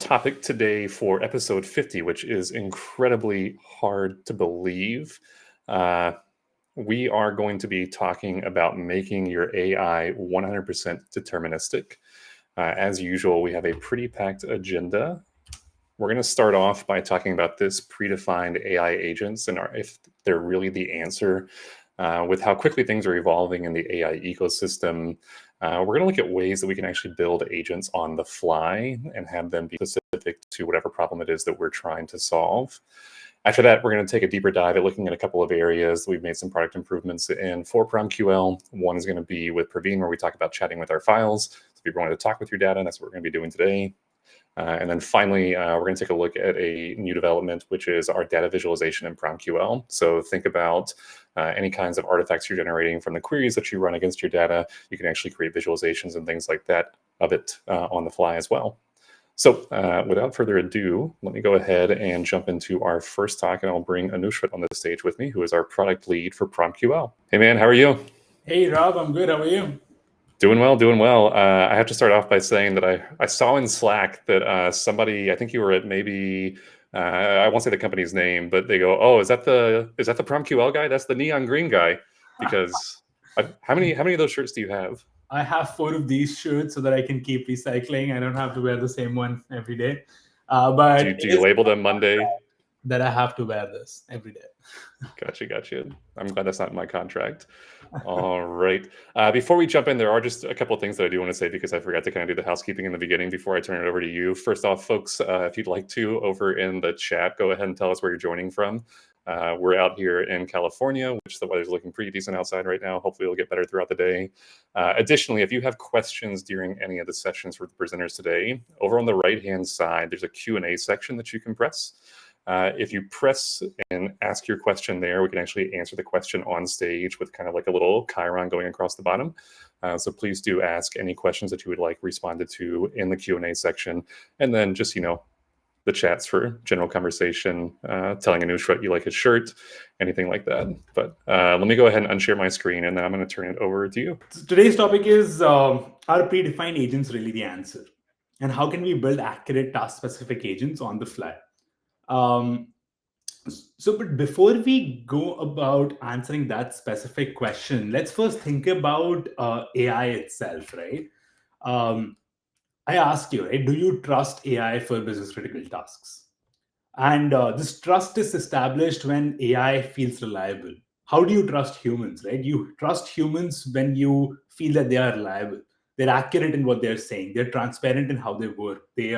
topic today for episode 50, which is incredibly hard to believe. We are going to be talking about making your AI 100% deterministic. As usual, we have a pretty packed agenda. We're going to start off by talking about this predefined AI agents and if they're really the answer. With how quickly things are evolving in the AI ecosystem, we're going to look at ways that we can actually build agents on the fly and have them be specific to whatever problem it is that we're trying to solve. After that, we're going to take a deeper dive at looking at a couple of areas we've made some product improvements in for PromptQL. One is going to be with Praveen, where we talk about chatting with our files. So if you're wanting to talk with your data, that's what we're going to be doing today. And then finally, we're going to take a look at a new development, which is our data visualization in PromptQL. So think about any kinds of artifacts you're generating from the queries that you run against your data. You can actually create visualizations and things like that of it on the fly as well. So without further ado, let me go ahead and jump into our first talk, and I'll bring Anushwat on the stage with me, who is our product lead for PromptQL. Hey, man, how are you? Hey, Rob, I'm good. How are you? Doing well, doing well. I have to start off by saying that I saw in Slack that somebody, I think you were at maybe, I won't say the company's name, but they go, "Oh, is that the PromptQL guy? That's the neon green guy." Because how many of those shirts do you have? I have 4 of these shirts so that I can keep recycling. I don't have to wear the same one every day. But Do you label them Monday? That I have to wear this every day. Gotcha. I'm glad that's not in my contract. All right. Before we jump in, there are just a couple of things that I do want to say because I forgot to kind of do the housekeeping in the beginning before I turn it over to you. First off, folks, if you'd like to, over in the chat, go ahead and tell us where you're joining from. We're out here in California, which the weather's looking pretty decent outside right now. Hopefully it'll get better throughout the day. Additionally, if you have questions during any of the sessions for the presenters today, over on the right-hand side, there's a Q&A section that you can press. If you press and ask your question there, we can actually answer the question on stage with kind of like a little chyron going across the bottom. So please do ask any questions that you would like responded to in the Q&A section. And then just, the chats for general conversation, telling Anushwat you like his shirt, anything like that. But let me go ahead and unshare my screen, and then I'm going to turn it over to you. So today's topic is, are predefined agents really the answer? And how can we build accurate task-specific agents on the fly? But before we go about answering that specific question, let's first think about AI itself, right? I asked you, right, do you trust AI for business critical tasks? And this trust is established when AI feels reliable. How do you trust humans, right? You trust humans when you feel that they are reliable. They're accurate in what they're saying. They're transparent in how they work. They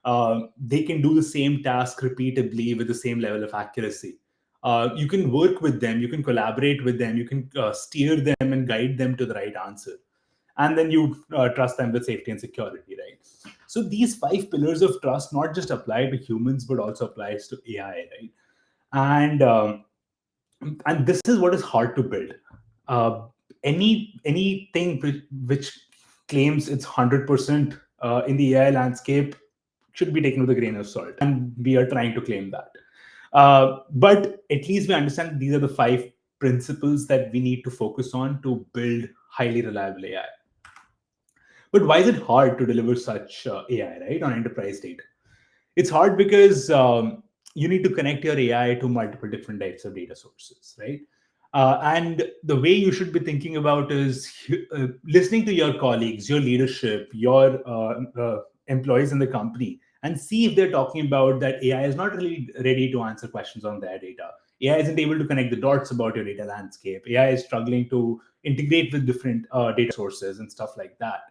can do the same task repeatedly with the same level of accuracy. You can work with them. You can collaborate with them. You can steer them and guide them to the right answer. And then you trust them with safety and security, right? So these 5 pillars of trust not just apply to humans, but also applies to AI, right? And this is what is hard to build. Anything which claims it's 100% in the AI landscape should be taken with a grain of salt, and we are trying to claim that. But at least we understand these are the 5 principles that we need to focus on to build highly reliable AI. But why is it hard to deliver such AI, right, on enterprise data? It's hard because you need to connect your AI to multiple different types of data sources, right? And the way you should be thinking about is listening to your colleagues, your leadership, your employees in the company, and see if they're talking about that AI is not really ready to answer questions on their data. AI isn't able to connect the dots about your data landscape. AI is struggling to integrate with different data sources and stuff like that.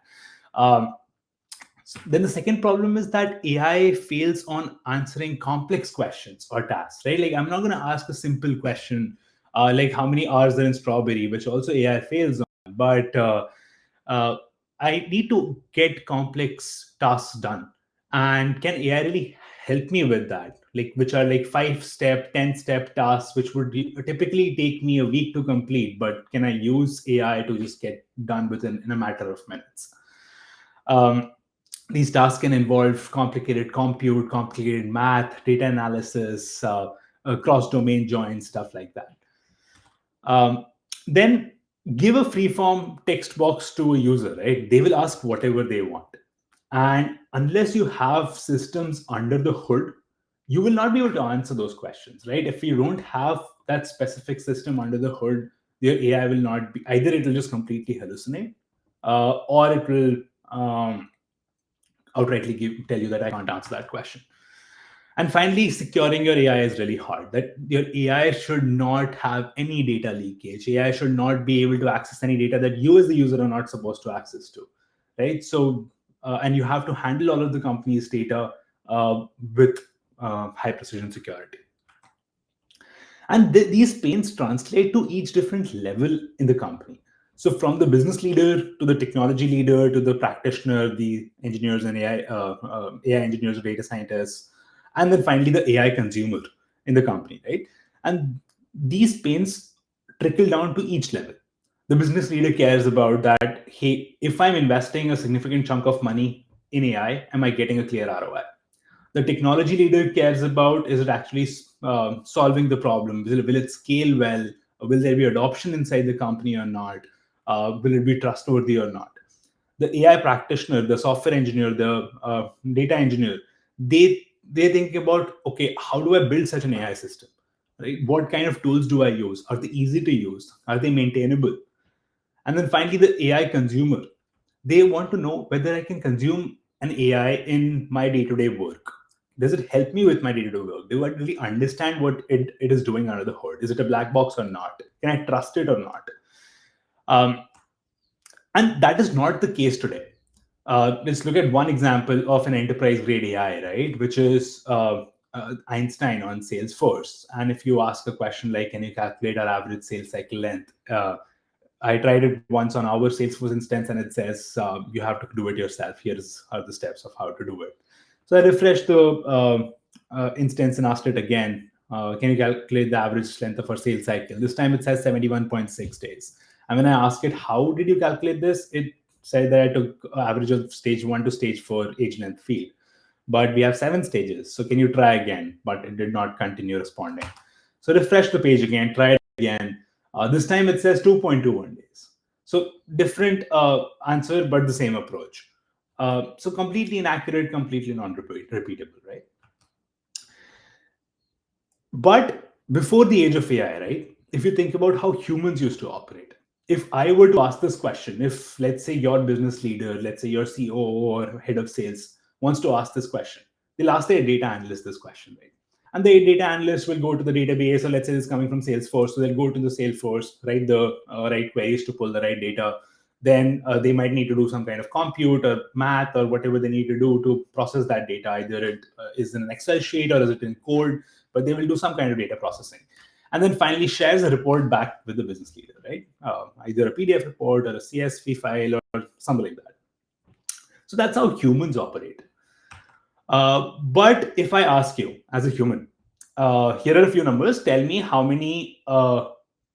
Then the second problem is that AI fails on answering complex questions or tasks, right? Like I'm not going to ask a simple question like how many R's are in strawberry, which also AI fails on. But I need to get complex tasks done. And can AI really help me with that? Like which are like 5-step, 10-step tasks, which would typically take me a week to complete. But can I use AI to just get done in a matter of minutes? These tasks can involve complicated compute, complicated math, data analysis, cross-domain joins, stuff like that. Then give a free-form text box to a user, right? They will ask whatever they want. And unless you have systems under the hood, you will not be able to answer those questions, right? If you don't have that specific system under the hood, your AI will not be, either it will just completely hallucinate, or it will outrightly tell you that I can't answer that question. And finally, securing your AI is really hard. That your AI should not have any data leakage. AI should not be able to access any data that you as the user are not supposed to access to, right? So, and you have to handle all of the company's data with high precision security. And these pains translate to each different level in the company. So from the business leader to the technology leader to the practitioner, the engineers and AI engineers, data scientists, and then finally the AI consumer in the company, right? And these pains trickle down to each level. The business leader cares about that. Hey, if I'm investing a significant chunk of money in AI, am I getting a clear ROI? The technology leader cares about, is it actually solving the problem? Will it scale well? Will there be adoption inside the company or not? Will it be trustworthy or not? The AI practitioner, the software engineer, the data engineer, they think about, okay, how do I build such an AI system? Right? What kind of tools do I use? Are they easy to use? Are they maintainable? And then finally, the AI consumer, they want to know whether I can consume an AI in my day-to-day work. Does it help me with my day-to-day work? Do I really understand what it is doing under the hood? Is it a black box or not? Can I trust it or not? Um, and that is not the case today. Let's look at one example of an enterprise grade AI, right? Which is Einstein on Salesforce. And if you ask a question like, can you calculate our average sales cycle length? I tried it once on our Salesforce instance, and it says you have to do it yourself. Here's are the steps of how to do it. So I refreshed the instance and asked it again. Can you calculate the average length of our sales cycle? This time it says 71.6 days. And when I asked it, how did you calculate this? It said that I took average of stage 1 to stage 4 age length field. But we have 7 stages. So can you try again? But it did not continue responding. So refresh the page again, try it again. This time it says 2.21 days. So different answer, but the same approach. So completely inaccurate, completely non-repeatable, right? But before the age of AI, right? If you think about how humans used to operate, if I were to ask this question, if let's say your business leader, let's say your COO or head of sales wants to ask this question, they'll ask their data analyst this question, right? And the data analyst will go to the database, or let's say it's coming from Salesforce, so they'll go to the Salesforce, write the right queries to pull the right data. Then they might need to do some kind of compute or math or whatever they need to do to process that data. Either it is in an Excel sheet or is it in code, but they will do some kind of data processing. And then finally shares a report back with the business leader, right? Either a PDF report or a CSV file or something like that. So that's how humans operate. But if I ask you as a human, here are a few numbers. Tell me how many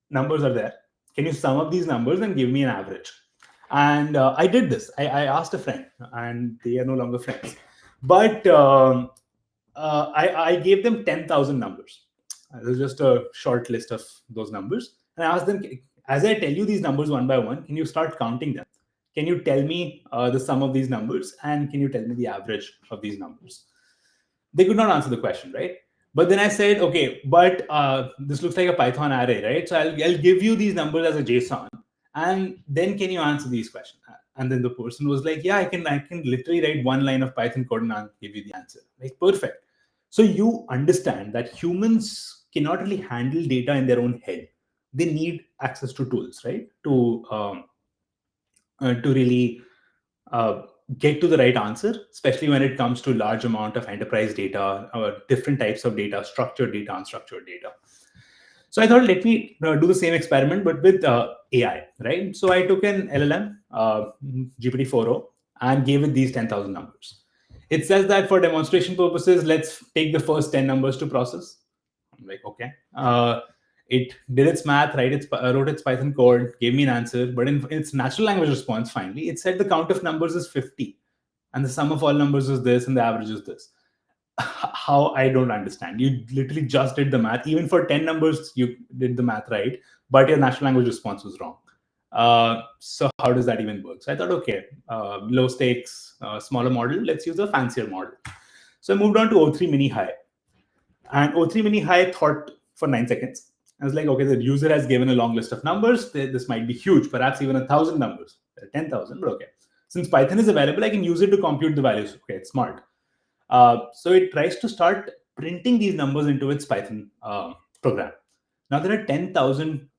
numbers are there. Can you sum up these numbers and give me an average? And I did this. I asked a friend, and they are no longer friends. But I gave them 10,000 numbers. It was just a short list of those numbers. And I asked them, as I tell you these numbers one by one, can you start counting them? Can you tell me the sum of these numbers? And can you tell me the average of these numbers? They could not answer the question, right? But then I said, okay, but this looks like a Python array, right? So I'll give you these numbers as a JSON, and then can you answer these questions? And then the person was like, yeah, I can literally write one line of Python code and I'll give you the answer. Like, perfect. So you understand that humans cannot really handle data in their own head. They need access to tools, right? To really get to the right answer, especially when it comes to large amount of enterprise data or different types of data, structured data, unstructured data. So I thought, let me do the same experiment, but with AI, right? So I took an LLM, GPT-4o, and gave it these 10,000 numbers. It says that for demonstration purposes, let's take the first 10 numbers to process. I'm like, okay. It did its math, right? It wrote its Python code, gave me an answer. But in its natural language response, finally, it said the count of numbers is 50. And the sum of all numbers is this, and the average is this. How? I don't understand. You literally just did the math. Even for 10 numbers, you did the math right, but your natural language response was wrong. So how does that even work? So I thought, okay, low stakes, smaller model, let's use a fancier model. So I moved on to O3 Mini High. And O3 Mini High thought for 9 seconds. I was like, okay, the user has given a long list of numbers. This might be huge, perhaps even 1,000 numbers, 10,000, but okay. Since Python is available, I can use it to compute the values. Okay, it's smart. So it tries to start printing these numbers into its Python program. Now there are 10,000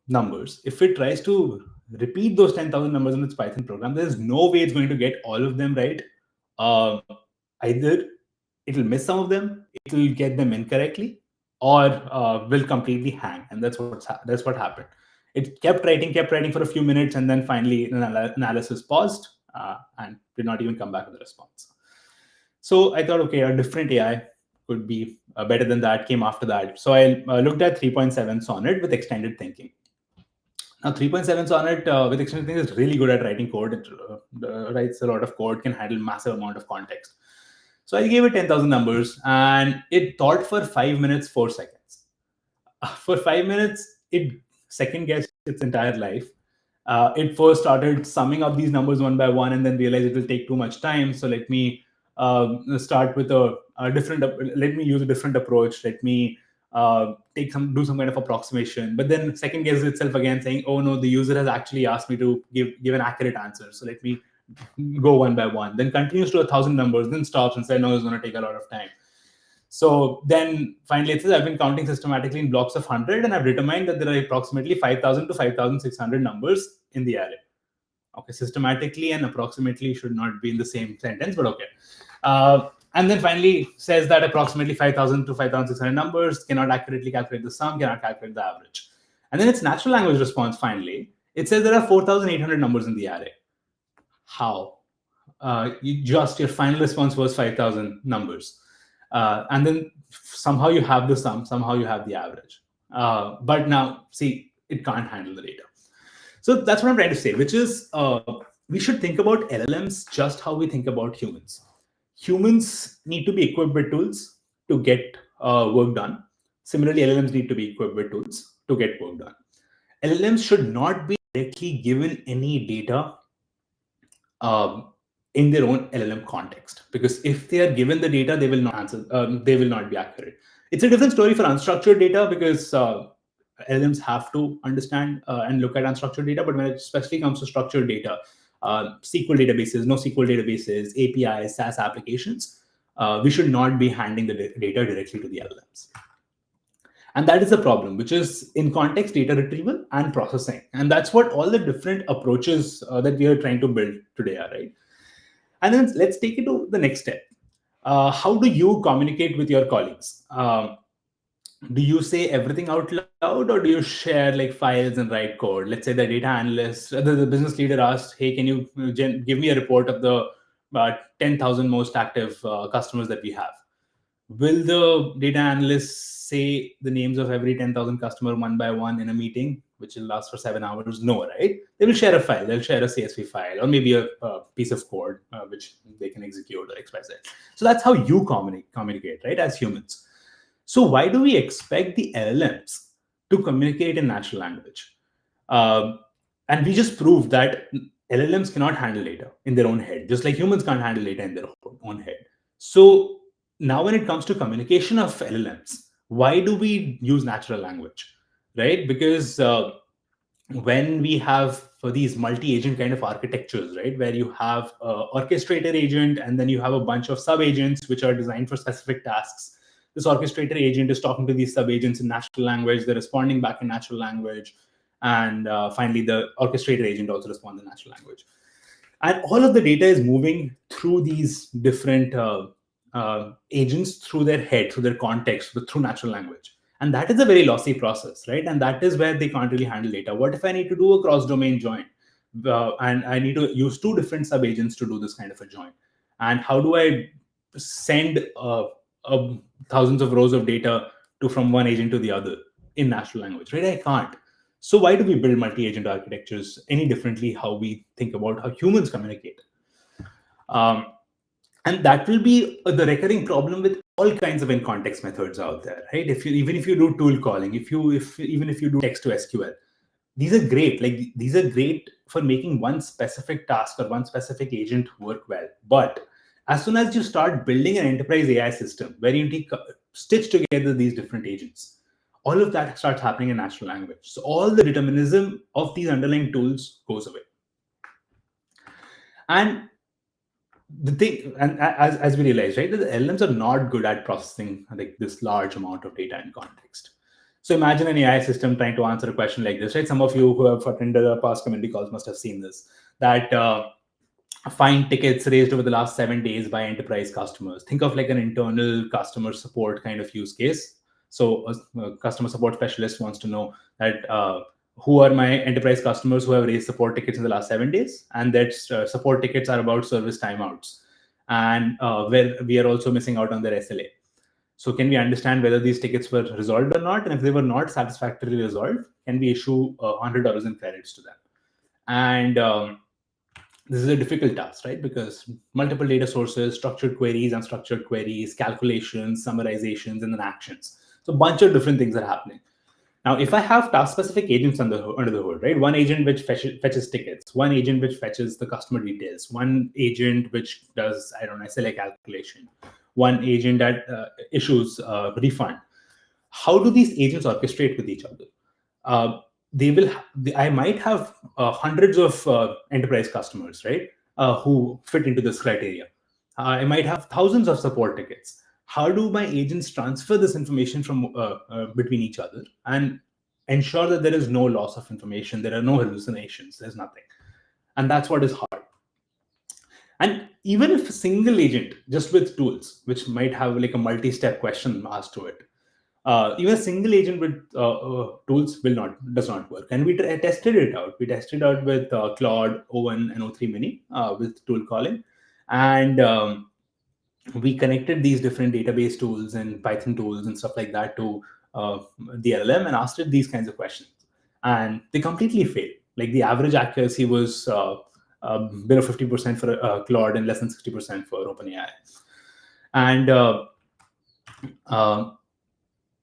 numbers. If it tries to repeat those 10,000 numbers in its Python program, there's no way it's going to get all of them right. Either it'll miss some of them, it'll get them incorrectly, or will completely hang. And that's what happened. It kept writing for a few minutes, and then finally analysis paused and did not even come back with a response. So I thought, okay, a different AI could be better than that, came after that. So I looked at 3.7 Sonnet with extended thinking. Now, 3.7 Sonnet with extended thinking is really good at writing code. It writes a lot of code, can handle massive amount of context. So I gave it 10,000 numbers, and it thought for 5 minutes, 4 seconds. For 5 minutes, it second guessed its entire life. It first started summing up these numbers one by one, and then realized it will take too much time. So let me start with a different. Let me use a different approach. Let me do some kind of approximation. But then second guesses itself again, saying, "Oh no, the user has actually asked me to give an accurate answer. So let me go one by one." Then continues to 1,000 numbers, then stops and says, "No, it's going to take a lot of time." So then finally it says, I've been counting systematically in blocks of 100, and I've determined that there are approximately 5,000 to 5,600 numbers in the array. Okay, systematically and approximately should not be in the same sentence, but okay. And then finally says that approximately 5,000 to 5,600 numbers cannot accurately calculate the sum, cannot calculate the average. And then its natural language response, finally, it says there are 4,800 numbers in the array. How? Your final response was 5,000 numbers. And then somehow you have the sum, somehow you have the average. But now, see, it can't handle the data. So that's what I'm trying to say, which is we should think about LLMs just how we think about humans. Humans need to be equipped with tools to get work done. Similarly, LLMs need to be equipped with tools to get work done. LLMs should not be directly given any data in their own LLM context, because if they are given the data, they will not answer. They will not be accurate. It's a different story for unstructured data, because LLMs have to understand and look at unstructured data. But when it especially comes to structured data, SQL databases, NoSQL databases, APIs, SaaS applications, we should not be handing the data directly to the LLMs. And that is the problem, which is in context data retrieval and processing. And that's what all the different approaches that we are trying to build today are, right? And then let's take it to the next step. How do you communicate with your colleagues? Do you say everything out loud, or do you share like files and write code? Let's say the data analyst, the business leader asked, hey, can you give me a report of the 10,000 most active customers that we have? Will the data analyst say the names of every 10,000 customer one by one in a meeting, which will last for 7 hours? No, right? They will share a file. They'll share a CSV file, or maybe a piece of code which they can execute or XYZ. So that's how you communicate, right, as humans. So why do we expect the LLMs to communicate in natural language? And we just proved that LLMs cannot handle data in their own head, just like humans can't handle data in their own head. So now when it comes to communication of LLMs, why do we use natural language, right? Because when we have for these multi-agent kind of architectures, right, where you have an orchestrator agent, and then you have a bunch of sub-agents which are designed for specific tasks. This orchestrator agent is talking to these sub-agents in natural language. They're responding back in natural language. And finally, the orchestrator agent also responds in natural language. And all of the data is moving through these different agents, through their head, through their context, through natural language. And that is a very lossy process, right? And that is where they can't really handle data. What if I need to do a cross-domain join? And I need to use two different sub-agents to do this kind of a join. And how do I send thousands of rows of data from one agent to the other in natural language, right? I can't. So why do we build multi-agent architectures any differently how we think about how humans communicate? And that will be the recurring problem with all kinds of in-context methods out there, right? Even if you do tool calling, even if you do text to SQL, these are great. Like these are great for making one specific task or one specific agent work well. But as soon as you start building an enterprise AI system where you need to stitch together these different agents, all of that starts happening in natural language. So all the determinism of these underlying tools goes away. And the thing, and as we realize, right, that the LLMs are not good at processing like this large amount of data in context. So imagine an AI system trying to answer a question like this, right? Some of you who have attended our past community calls must have seen this, that find tickets raised over the last 7 days by enterprise customers. Think of like an internal customer support kind of use case. So a customer support specialist wants to know that who are my enterprise customers who have raised support tickets in the last 7 days, and that support tickets are about service timeouts, and where we are also missing out on their SLA. So can we understand whether these tickets were resolved or not? And if they were not satisfactorily resolved, can we issue $100 in credits to them? And this is a difficult task, right? Because multiple data sources, structured queries, unstructured queries, calculations, summarizations, and then actions. So a bunch of different things are happening. Now, if I have task-specific agents under the hood, right? One agent which fetches tickets, one agent which fetches the customer details, one agent which does, I don't know, SLA calculation, one agent that issues refund. How do these agents orchestrate with each other? They will. I might have hundreds of enterprise customers, right, who fit into this criteria. I might have thousands of support tickets. How do my agents transfer this information from between each other and ensure that there is no loss of information, there are no hallucinations, there's nothing? And that's what is hard. And even if a single agent, just with tools, which might have like a multi-step question asked to it, even a single agent with tools does not work. And we tested it out. We tested out with Claude, O1, and O3 Mini with tool calling, and we connected these different database tools and Python tools and stuff like that to the LLM and asked it these kinds of questions, and they completely failed. Like the average accuracy was below 50% for Claude and less than 60% for OpenAI, and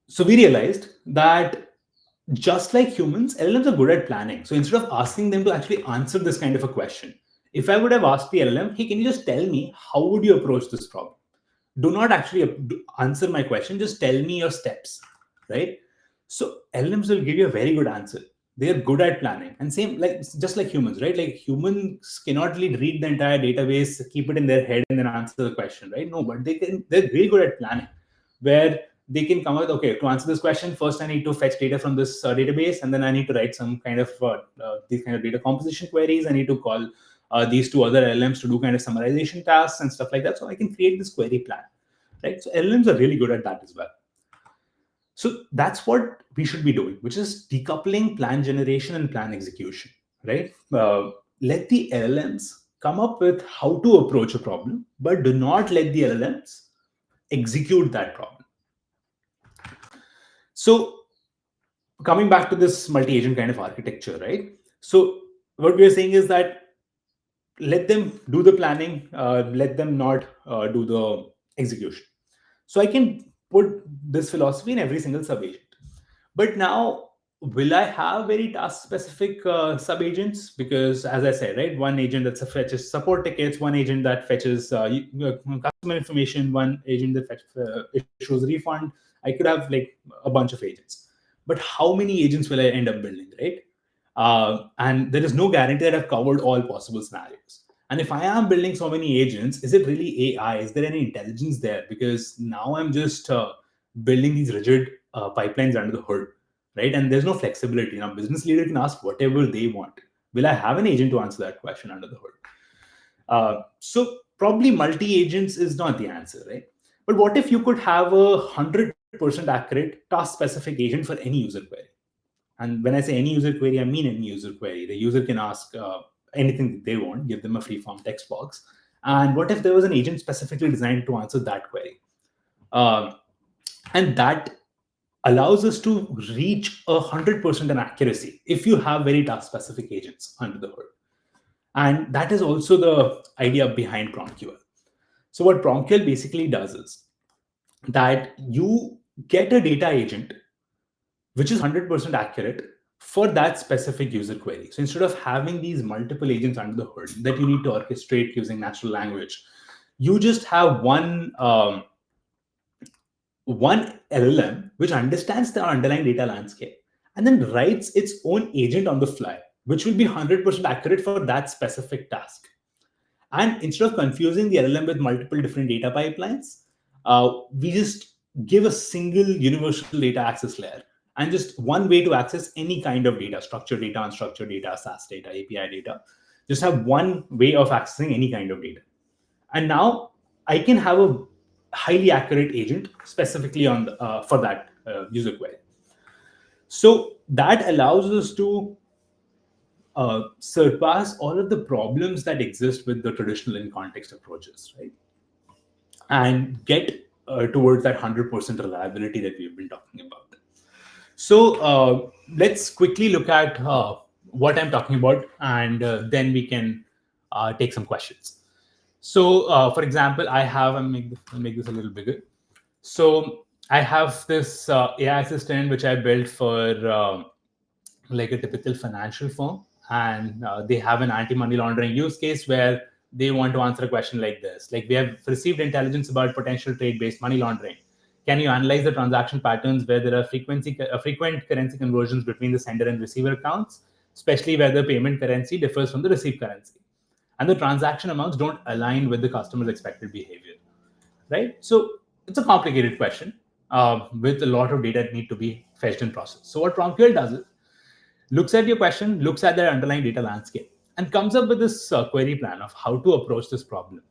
so we realized that just like humans, LLMs are good at planning. So instead of asking them to actually answer this kind of a question, if I would have asked the LLM, hey, can you just tell me how would you approach this problem? Do not actually answer my question, just tell me your steps, right? So LLMs will give you a very good answer. They are good at planning, and same like just like humans, right? Like humans cannot really read the entire database, keep it in their head, and then answer the question, right? No, but they can. They're really good at planning, where they can come out, okay, to answer this question, first I need to fetch data from this database, and then I need to write some kind of these kind of data composition queries. I need to call these two other LLMs to do kind of summarization tasks and stuff like that. So I can create this query plan, right? So LLMs are really good at that as well. So that's what we should be doing, which is decoupling plan generation and plan execution, right? Let the LLMs come up with how to approach a problem, but do not let the LLMs execute that problem. So coming back to this multi-agent kind of architecture, right? So what we are saying is that let them do the planning, let them not do the execution. So I can put this philosophy in every single sub-agent. But now, will I have very task-specific sub-agents? Because as I said, right, one agent that fetches support tickets, one agent that fetches customer information, one agent that issues refund. I could have like a bunch of agents. But how many agents will I end up building, right? And there is no guarantee that I've covered all possible scenarios. And if I am building so many agents, is it really AI? Is there any intelligence there? Because now I'm just building these rigid pipelines under the hood, right? And there's no flexibility. Now, business leader can ask whatever they want. Will I have an agent to answer that question under the hood? So probably multi-agents is not the answer, right? But what if you could have 100% accurate task-specific agent for any user query? And when I say any user query, I mean any user query. The user can ask anything that they want, give them a free-form text box. And what if there was an agent specifically designed to answer that query? And that allows us to reach 100% in accuracy if you have very task-specific agents under the hood. And that is also the idea behind PromptQL. So what PromptQL basically does is that you get a data agent which is 100% accurate for that specific user query. So instead of having these multiple agents under the hood that you need to orchestrate using natural language, you just have one LLM which understands the underlying data landscape and then writes its own agent on the fly, which will be 100% accurate for that specific task. And instead of confusing the LLM with multiple different data pipelines, we just give a single universal data access layer and just one way to access any kind of data, structured data, unstructured data, SAS data, API data. Just have one way of accessing any kind of data. And now I can have a highly accurate agent specifically on for that user query. So that allows us to surpass all of the problems that exist with the traditional in context approaches, right? And get towards that 100% reliability that we've been talking about. So let's quickly look at what I'm talking about, and then we can take some questions. So, for example, I'll make this a little bigger. So I have this AI assistant which I built for like a typical financial firm, and they have an anti-money laundering use case where they want to answer a question like this: like, we have received intelligence about potential trade-based money laundering. Can you analyze the transaction patterns where there are frequent currency conversions between the sender and receiver accounts, especially where the payment currency differs from the received currency, and the transaction amounts don't align with the customer's expected behavior, right? So it's a complicated question with a lot of data that need to be fetched and processed. So what PromptQL does is looks at your question, looks at their underlying data landscape, and comes up with this query plan of how to approach this problem.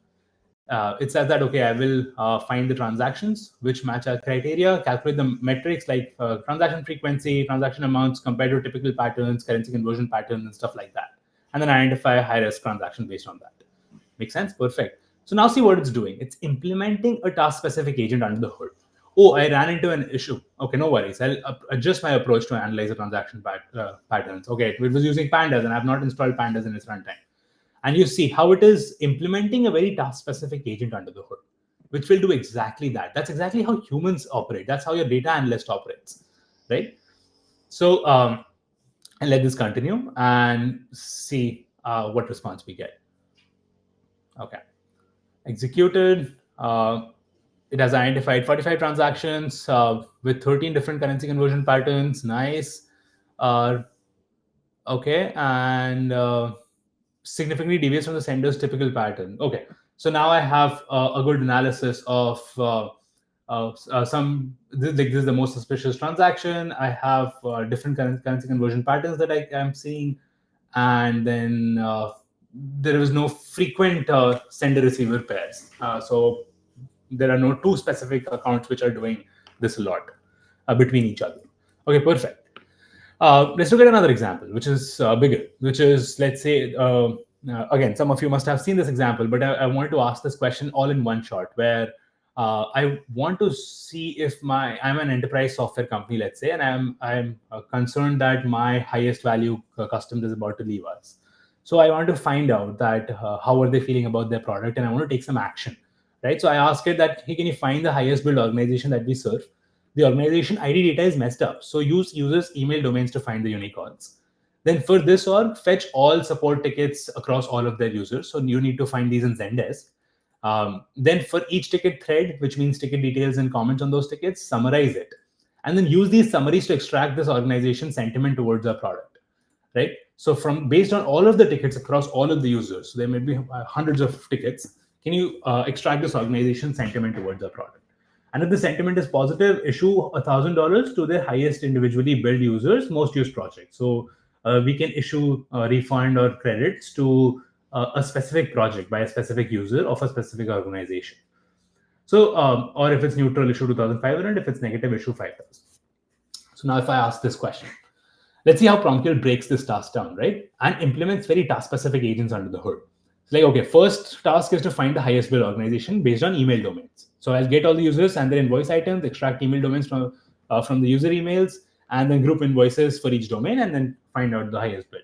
It says that, okay, I will find the transactions which match our criteria, calculate the metrics like transaction frequency, transaction amounts compared to typical patterns, currency conversion patterns, and stuff like that. And then identify a high risk transaction based on that. Make sense? Perfect. So now see what it's doing. It's implementing a task specific agent under the hood. Oh, I ran into an issue. Okay, no worries. I'll adjust my approach to analyze the transaction patterns. Okay, it was using pandas and I've not installed pandas in its runtime. And you see how it is implementing a very task specific agent under the hood, which will do exactly that. That's exactly how humans operate. That's how your data analyst operates, right? So, and let this continue and see what response we get. Okay, executed. It has identified 45 transactions with 13 different currency conversion patterns. Nice. Okay, and significantly deviates from the sender's typical pattern. Okay, so now I have a good analysis of some. This is the most suspicious transaction. I have different currency conversion patterns that I am seeing, and then there is no frequent sender-receiver pairs. So there are no two specific accounts which are doing this a lot between each other. Okay, perfect. Let's look at another example, which is bigger, which is, let's say, again, some of you must have seen this example, but I wanted to ask this question all in one shot, where I want to see if I'm an enterprise software company, let's say, and I'm concerned that my highest value customer is about to leave us. So I want to find out that how are they feeling about their product, and I want to take some action, right? So I asked it that, hey, can you find the highest billed organization that we serve? The organization ID data is messed up, so use users' email domains to find the unicorns. Then for this org, fetch all support tickets across all of their users. So you need to find these in Zendesk. Then for each ticket thread, which means ticket details and comments on those tickets, summarize it. And then use these summaries to extract this organization's sentiment towards our product, right? So based on all of the tickets across all of the users, so there may be hundreds of tickets, can you extract this organization's sentiment towards our product? And if the sentiment is positive, issue $1,000 to their highest individually billed users, most used project. So we can issue a refund or credits to a specific project by a specific user of a specific organization. So, or if it's neutral, issue 2,500. If it's negative, issue 5,000. So now if I ask this question, let's see how PromptQL breaks this task down, right? And implements very task-specific agents under the hood. It's like, okay, first task is to find the highest bill organization based on email domains. So I'll get all the users and their invoice items, extract email domains from the user emails, and then group invoices for each domain, and then find out the highest bid.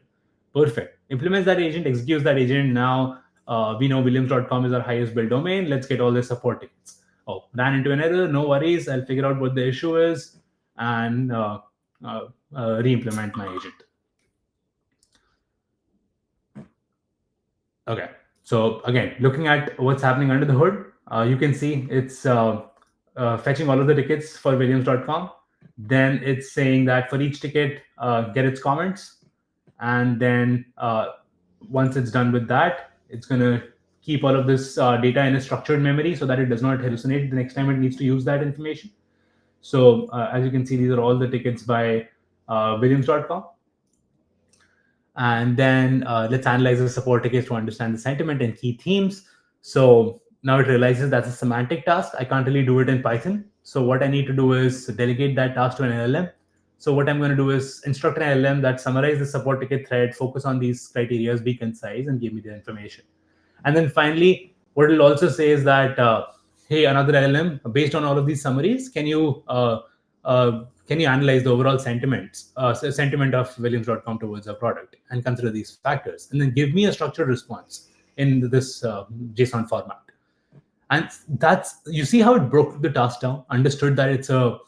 Perfect. Implements that agent, executes that agent. Now we know williams.com is our highest bill domain. Let's get all the support tickets. Oh, ran into an error. No worries. I'll figure out what the issue is and re-implement my agent. Okay. So again, looking at what's happening under the hood, you can see it's fetching all of the tickets for Williams.com. Then it's saying that for each ticket, get its comments. And then once it's done with that, it's going to keep all of this data in a structured memory so that it does not hallucinate the next time it needs to use that information. So as you can see, these are all the tickets by Williams.com. And then let's analyze the support tickets to understand the sentiment and key themes. So now it realizes that's a semantic task. I can't really do it in Python. So what I need to do is delegate that task to an LLM. So what I'm going to do is instruct an LLM that summarize the support ticket thread, focus on these criteria, be concise, and give me the information. And then finally, what it'll also say is that, hey, another LLM, based on all of these summaries, can you analyze the overall sentiment of Williams.com towards our product and consider these factors, and then give me a structured response in this JSON format. And that's, you see how it broke the task down, understood that it's a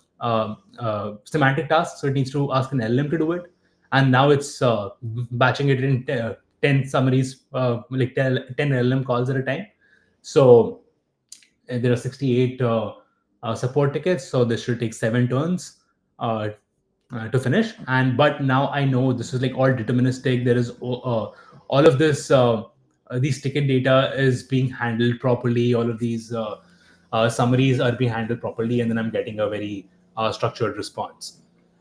semantic task, so it needs to ask an LLM to do it, and now it's batching it in 10 summaries, like 10 LLM calls at a time. So there are 68 support tickets, so this should take 7 turns to finish. And but now I know this is like all deterministic. There is all of this these ticket data is being handled properly. All of these summaries are being handled properly, and then I'm getting a very structured response.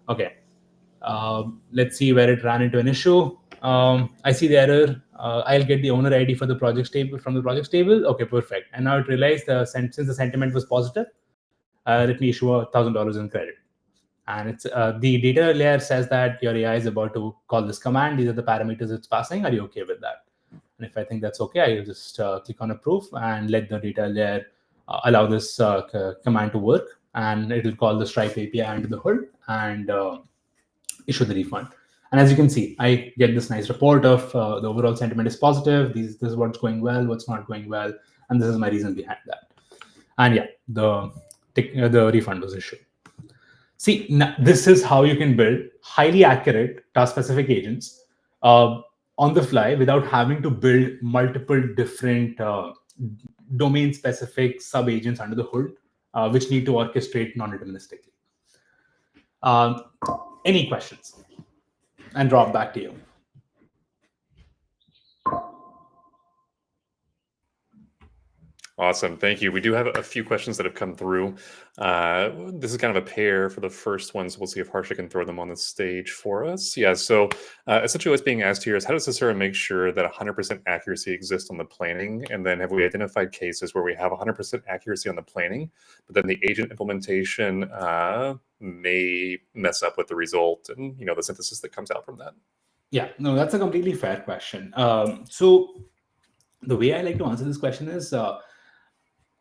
Okay, let's see where it ran into an issue. I see the error. I'll get the owner ID for the projects table from the projects table. Okay, perfect. And now it realized since the sentiment was positive, let me issue $1,000 in credit. And it's the data layer says that your AI is about to call this command. These are the parameters it's passing. Are you okay with that? And if I think that's okay, I'll just click on approve and let the data layer allow this command to work. And it will call the Stripe API under the hood and issue the refund. And as you can see, I get this nice report of the overall sentiment is positive. This is what's going well, what's not going well, and this is my reason behind that. And yeah, the refund was issued. See, this is how you can build highly accurate task-specific agents on the fly without having to build multiple different domain-specific sub-agents under the hood, which need to orchestrate non-deterministically. Any questions? And Rob, back to you. Awesome. Thank you. We do have a few questions that have come through. This is kind of a pair for the first one, so we'll see if Harsha can throw them on the stage for us. Yeah, so essentially what's being asked here is how does Hasura make sure that 100% accuracy exists on the planning? And then have we identified cases where we have 100% accuracy on the planning, but then the agent implementation may mess up with the result and the synthesis that comes out from that? Yeah, no, that's a completely fair question. So the way I like to answer this question is,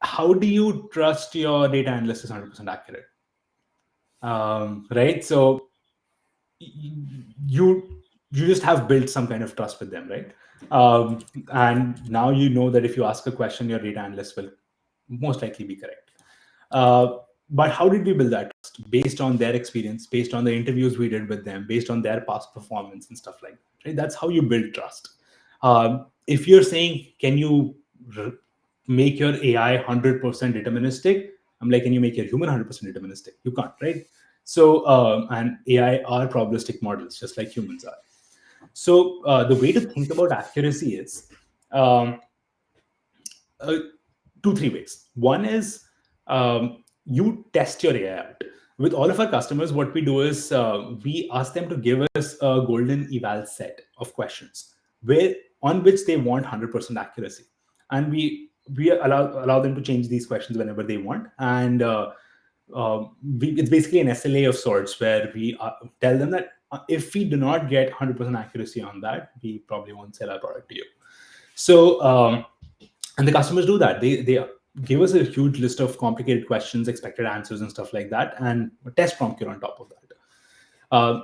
how do you trust your data analyst is 100% accurate? Right? So you just have built some kind of trust with them, right? And now you know that if you ask a question, your data analyst will most likely be correct. But how did we build that trust? Based on their experience, based on the interviews we did with them, based on their past performance and stuff like that. Right? That's how you build trust. If you're saying, can you make your AI 100% deterministic? I'm like, can you make your human 100% deterministic? You can't, right? So, and AI are probabilistic models, just like humans are. So the way to think about accuracy is 2-3 ways. One is you test your AI out. With all of our customers, what we do is we ask them to give us a golden eval set of questions on which they want 100% accuracy. And we allow them to change these questions whenever they want. And it's basically an SLA of sorts where we tell them that if we do not get 100% accuracy on that, we probably won't sell our product to you. So, and the customers do that. They give us a huge list of complicated questions, expected answers, and stuff like that, and test PromptQL on top of that.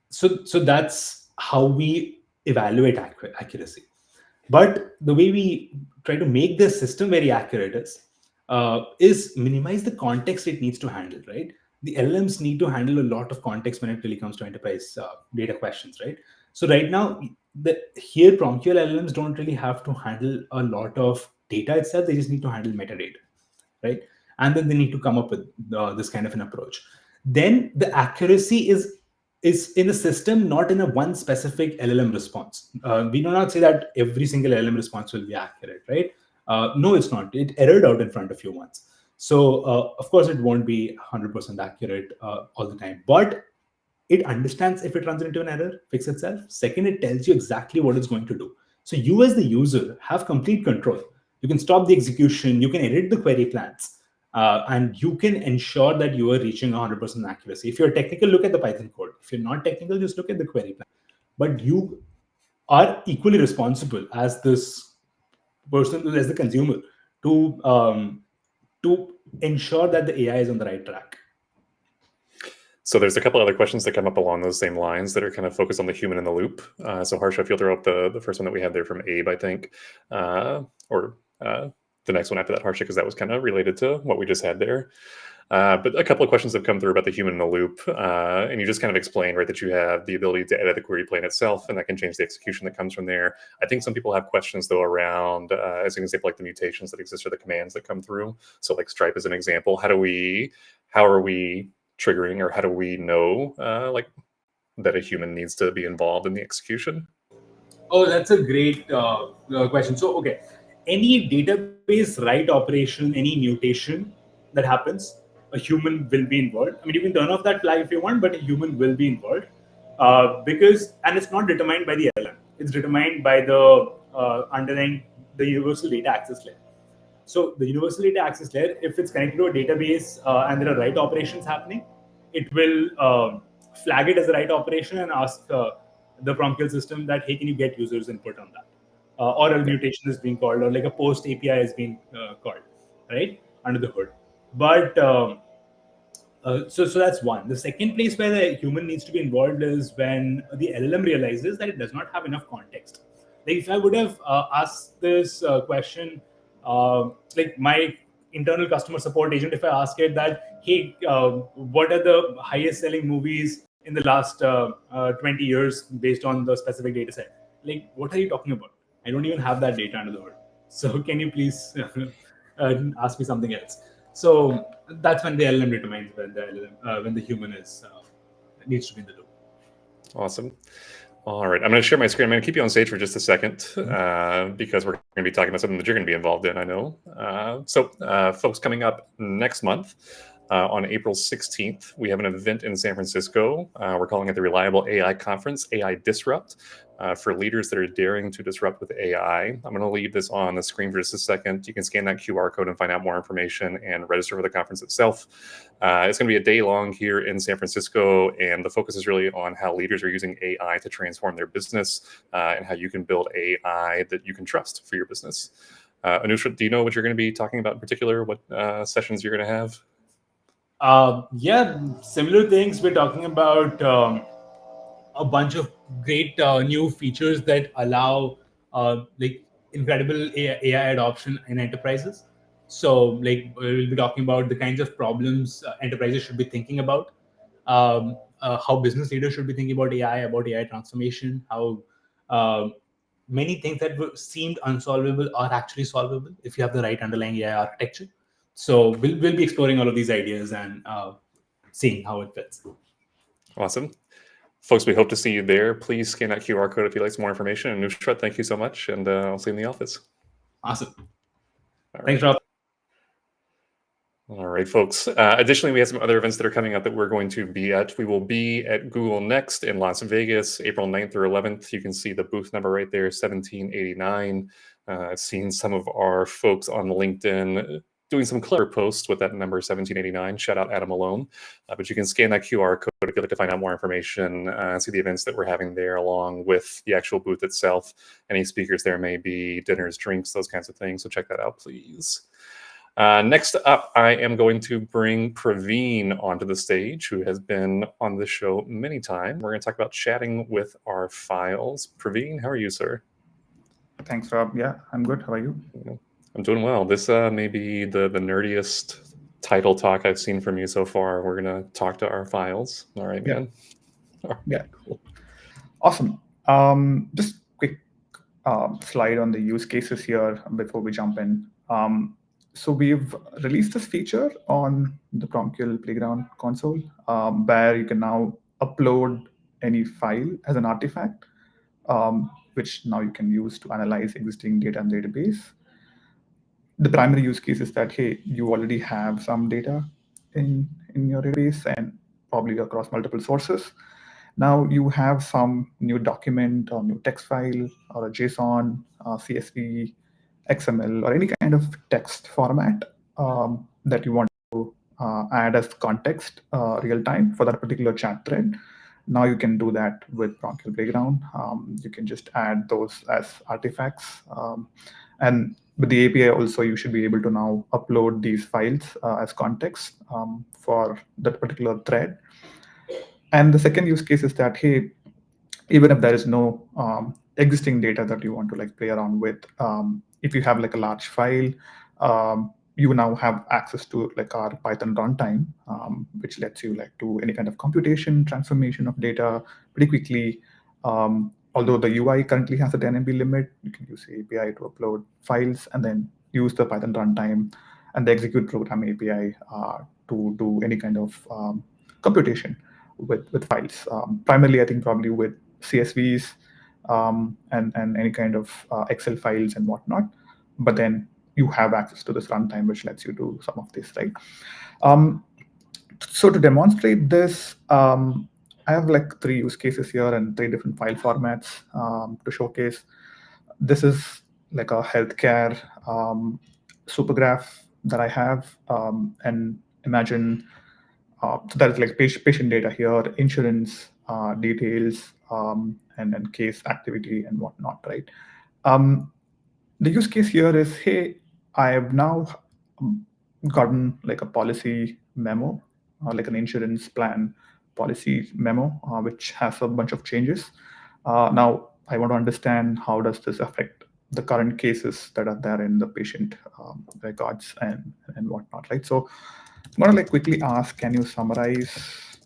So that's how we evaluate accuracy. But the way we try to make the system very accurate is minimize the context it needs to handle, right? the LLMs need to handle a lot of context when it really comes to enterprise data questions, right? So right now, here PromptQL LLMs don't really have to handle a lot of data itself. They just need to handle metadata, right? And then they need to come up with this kind of an approach. Then the accuracy is in the system, not in a one specific LLM response. We do not say that every single LLM response will be accurate, right? No, it's not. It errored out in front of you once. So of course, it won't be 100% accurate all the time, but it understands if it runs into an error, fix itself. Second, it tells you exactly what it's going to do. So you as the user have complete control. You can stop the execution, you can edit the query plans, and you can ensure that you are reaching 100% accuracy. If you're technical, look at the Python code. If you're not technical, just look at the query plan. But you are equally responsible as this person, as the consumer, to ensure that the AI is on the right track. So there's a couple other questions that come up along those same lines that are kind of focused on the human in the loop. So Harsha, if you'll throw up the first one that we had there from Abe, I think, or the next one after that, Harsha, because that was kind of related to what we just had there. But a couple of questions have come through about the human in the loop, and you just kind of explained, right, that you have the ability to edit the query plan itself, and that can change the execution that comes from there. I think some people have questions, though, around, as an example, like the mutations that exist or the commands that come through. So like Stripe as an example, how are we triggering, or how do we know like that a human needs to be involved in the execution? Oh, that's a great question. So, okay, any database write operation, any mutation that happens, a human will be involved. I mean, you can turn off that flag if you want, but a human will be involved and it's not determined by the LM. It's determined by the underlying the universal data access layer. So the universal data access layer, if it's connected to a database and there are write operations happening, it will flag it as a write operation and ask the PromptQL system that, hey, can you get users input on that? Or a mutation is being called, or like a post API is being called, right, under the hood. But so that's one. The second place where the human needs to be involved is when the LLM realizes that it does not have enough context. Like if I would have asked this question, like my internal customer support agent, if I ask it that, hey, what are the highest selling movies in the last 20 years based on the specific data set? Like, what are you talking about? I don't even have that data under the hood. So can you please ask me something else? So that's when the LLM determines when the human is needs to be in the loop. Awesome. All right, I'm going to share my screen. I'm going to keep you on stage for just a second because we're going to be talking about something that you're going to be involved in, I know. So folks, coming up next month on April 16th, we have an event in San Francisco. We're calling it the Reliable AI Conference, AI Disrupt, for leaders that are daring to disrupt with AI. I'm going to leave this on the screen for just a second. You can scan that QR code and find out more information and register for the conference itself. It's going to be a day long here in San Francisco, and the focus is really on how leaders are using AI to transform their business and how you can build AI that you can trust for your business. Anusha, do you know what you're going to be talking about in particular? What sessions you're going to have? Yeah, similar things. We're talking about a bunch of great new features that allow like incredible AI adoption in enterprises. So, like, we'll be talking about the kinds of problems enterprises should be thinking about, how business leaders should be thinking about AI transformation, how many things that seemed unsolvable are actually solvable if you have the right underlying AI architecture. So, we'll be exploring all of these ideas and seeing how it fits. Awesome. Folks, we hope to see you there. Please scan that QR code if you'd like some more information. And Nusrat, thank you so much, and I'll see you in the office. Awesome. All Thanks, right. Rob. All right, folks. Additionally, we have some other events that are coming up that we're going to be at. We will be at Google Next in Las Vegas, April 9th through 11th. You can see the booth number right there, 1789. I've seen some of our folks on LinkedIn doing some clever posts with that number 1789. Shout out Adam Malone. But you can scan that QR code if you'd like to find out more information, see the events that we're having there along with the actual booth itself. Any speakers there may be, dinners, drinks, those kinds of things. So check that out, please. Next up, I am going to bring Praveen onto the stage, who has been on the show many times. We're going to talk about chatting with our files. Praveen, how are you, sir? Thanks, Rob. Yeah, I'm good. How are you? I'm doing well. This may be the nerdiest title talk I've seen from you so far. We're going to talk to our files. All right, man. All right, Yeah. cool. Awesome. Just quick slide on the use cases here before we jump in. So we've released this feature on the PromptQL Playground console, where you can now upload any file as an artifact, which now you can use to analyze existing data in the database. The primary use case is that, hey, you already have some data in your database and probably across multiple sources. Now you have some new document or new text file or a JSON, CSV, XML, or any kind of text format that you want to add as context real time for that particular chat thread. Now you can do that with PromptQL Playground. You can just add those as artifacts. And with the API also, you should be able to now upload these files as context for that particular thread. And the second use case is that, hey, even if there is no existing data that you want to like play around with, if you have like a large file, you now have access to like our Python runtime, which lets you like do any kind of computation, transformation of data pretty quickly. Although the UI currently has a 10 MB limit, you can use the API to upload files and then use the Python runtime and the execute program API to do any kind of computation with files. Primarily, I think probably with CSVs and any kind of Excel files and whatnot. But then you have access to this runtime, which lets you do some of this, right? So to demonstrate this, I have like 3 use cases here and 3 different file formats to showcase. This is like a healthcare super graph that I have, and imagine so that is like patient data here, insurance details, and case activity and whatnot, right? The use case here is, hey, I have now gotten like a policy memo, like an insurance plan policy memo, which has a bunch of changes. Now, I want to understand how does this affect the current cases that are there in the patient records and whatnot, right? So I'm going to like quickly ask, can you summarize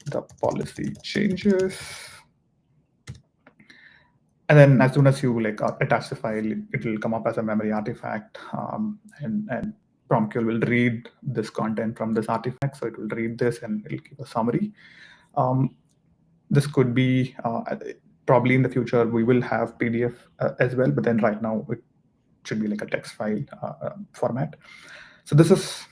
the policy changes? And then as soon as you like attach the file, it will come up as a memory artifact, and PromptQL will read this content from this artifact. So it will read this and it'll give a summary. This could be probably in the future we will have PDF as well, but then right now it should be like a text file format. So this is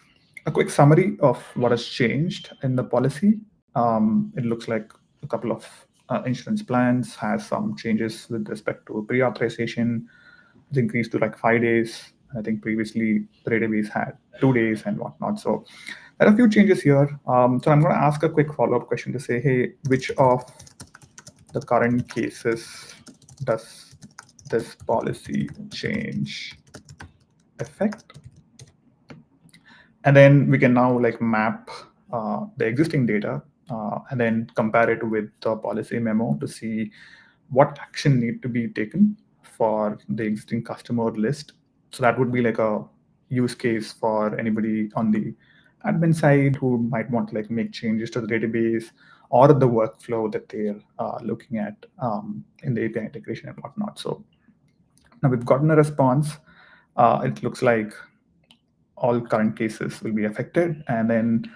a quick summary of what has changed in the policy. It looks like a couple of insurance plans has some changes with respect to pre-authorization. It's increased to like 5 days. I think previously the database had 2 days and whatnot. So there are a few changes here. So I'm going to ask a quick follow-up question to say, hey, which of the current cases does this policy change affect? And then we can now like map the existing data and then compare it with the policy memo to see what action need to be taken for the existing customer list. So that would be like a use case for anybody on the admin side who might want to like make changes to the database or the workflow that they're looking at in the API integration and whatnot. So now we've gotten a response. It looks like all current cases will be affected, and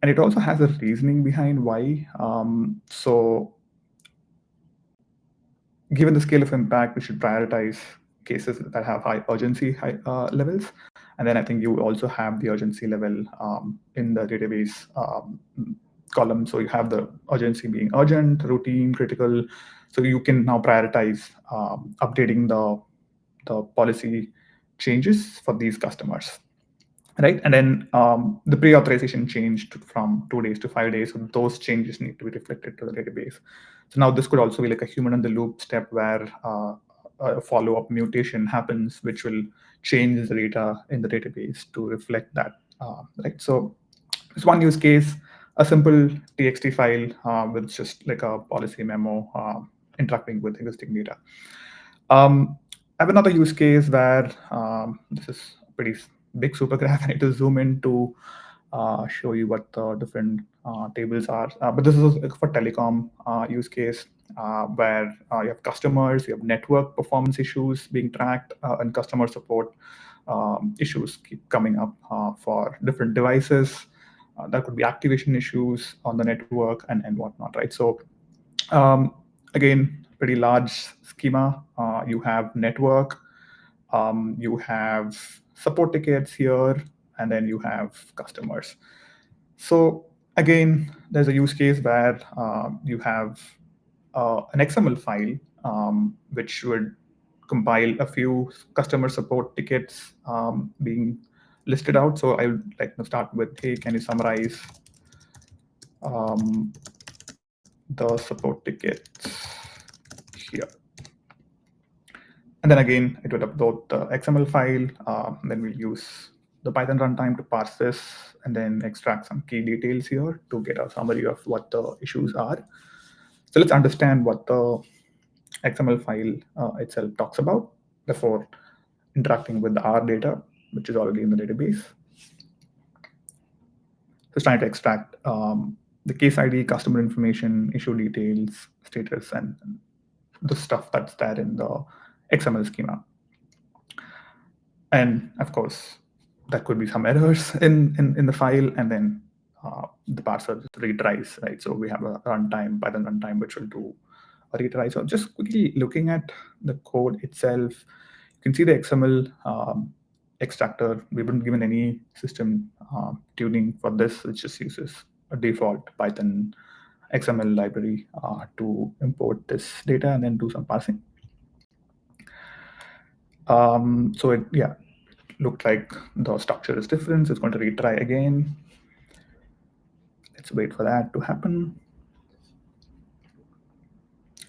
it also has a reasoning behind why. So given the scale of impact, we should prioritize cases that have high urgency levels. And then I think you also have the urgency level in the database column. So you have the urgency being urgent, routine, critical. So you can now prioritize updating the policy changes for these customers. Right, and then the pre-authorization changed from 2 days to 5 days. So those changes need to be reflected to the database. So now this could also be like a human-in-the-loop step where a follow-up mutation happens, which will change the data in the database to reflect that. Right. So it's one use case, a simple TXT file with just like a policy memo interacting with existing data. I have another use case where this is pretty big super graph. I need to zoom in to show you what the different tables are. But this is for telecom use case where you have customers, you have network performance issues being tracked, and customer support issues keep coming up for different devices. That could be activation issues on the network and whatnot, right? So again, pretty large schema. You have network, you have support tickets here, and then you have customers. So again, there's a use case where you have an XML file which would compile a few customer support tickets being listed out. So I would like to start with, hey, can you summarize the support tickets here? And then again, it would upload the XML file. Then we'll use the Python runtime to parse this and then extract some key details here to get a summary of what the issues are. So let's understand what the XML file itself talks about before interacting with the R data, which is already in the database. So it's trying to extract the case ID, customer information, issue details, status, and the stuff that's there in the XML schema. And of course, there could be some errors in the file, and then the parser retries, right? So we have a runtime, Python runtime, which will do a retry. So just quickly looking at the code itself, you can see the XML extractor. We haven't given any system tuning for this. It just uses a default Python XML library to import this data and then do some parsing. So it, yeah, looked like the structure is different. So it's going to retry again. Let's wait for that to happen.